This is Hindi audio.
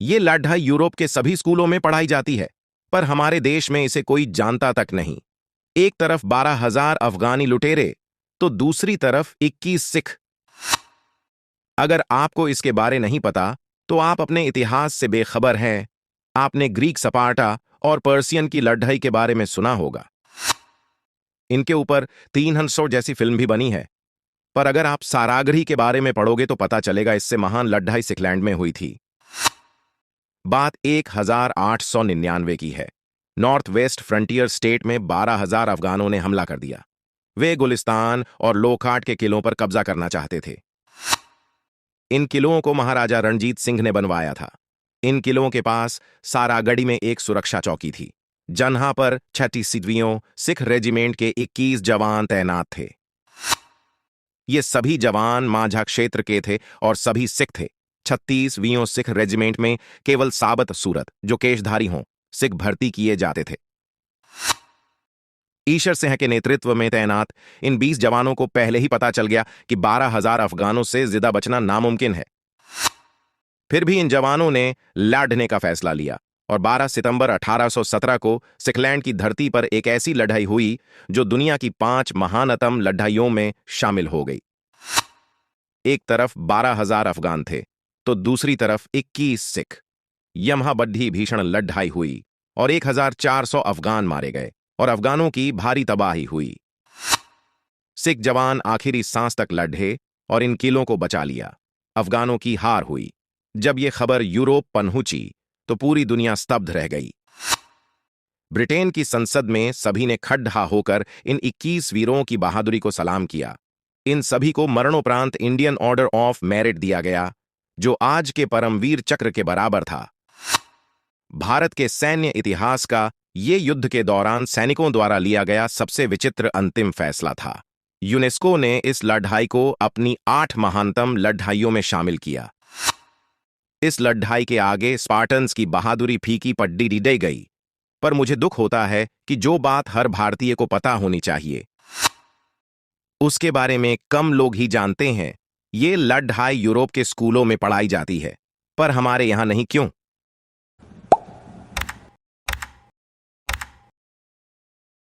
ये लड़ाई यूरोप के सभी स्कूलों में पढ़ाई जाती है, पर हमारे देश में इसे कोई जानता तक नहीं। एक तरफ 12,000 अफगानी लुटेरे, तो दूसरी तरफ 21 सिख। अगर आपको इसके बारे नहीं पता, तो आप अपने इतिहास से बेखबर हैं। आपने ग्रीक स्पार्टा और पर्सियन की लड़ाई के बारे में सुना होगा। इनके ऊपर 300 जैसी फिल्म भी बनी है। पर अगर आप सारागढ़ी के बारे में पढ़ोगे तो पता चलेगा इससे महान लड़ाई सिखलैंड में हुई थी। बात 1899 की है। नॉर्थ वेस्ट फ्रंटियर स्टेट में 12,000 अफगानों ने हमला कर दिया। वे गुलिस्तान और लोखाट के किलों पर कब्जा करना चाहते थे। इन किलों को महाराजा रणजीत सिंह ने बनवाया था। इन किलों के पास सारागढ़ी में एक सुरक्षा चौकी थी, जहां पर 36वीं सिख रेजिमेंट के 21 जवान तैनात थे। ये सभी जवान माझा क्षेत्र के थे और सभी सिख थे। 36वीं सिख रेजिमेंट में केवल साबत सूरत, जो केशधारी हों, सिख भर्ती किए जाते थे। ईशर सिंह के नेतृत्व में तैनात इन 20 जवानों को पहले ही पता चल गया कि 12,000 अफगानों से जिंदा बचना नामुमकिन है। फिर भी इन जवानों ने लड़ने का फैसला लिया और 12 सितंबर 1817 को सिखलैंड की धरती पर एक ऐसी लड़ाई हुई जो दुनिया की 5 महानतम लड़ाइयों में शामिल हो गई। एक तरफ 12,000 अफगान थे, तो दूसरी तरफ 21 सिख। यहां बड़ी भीषण लड़ाई हुई और 1,400 अफगान मारे गए और अफगानों की भारी तबाही हुई। सिख जवान आखिरी सांस तक लड़े और इन किलों को बचा लिया। अफगानों की हार हुई। जब यह खबर यूरोप पहुंची तो पूरी दुनिया स्तब्ध रह गई। ब्रिटेन की संसद में सभी ने खड़ा होकर इन 21 वीरों की बहादुरी को सलाम किया। इन सभी को मरणोपरांत इंडियन ऑर्डर ऑफ मेरिट दिया गया, जो आज के परमवीर चक्र के बराबर था। भारत के सैन्य इतिहास का ये युद्ध के दौरान सैनिकों द्वारा लिया गया सबसे विचित्र अंतिम फैसला था। यूनेस्को ने इस लड़ाई को अपनी 8 महानतम लड़ाइयों में शामिल किया। इस लड़ाई के आगे स्पार्टन्स की बहादुरी फीकी पड्डी दी गई। पर मुझे दुख होता है कि जो बात हर भारतीय को पता होनी चाहिए, उसके बारे में कम लोग ही जानते हैं। ये लड़ाई यूरोप के स्कूलों में पढ़ाई जाती है, पर हमारे यहां नहीं। क्यों?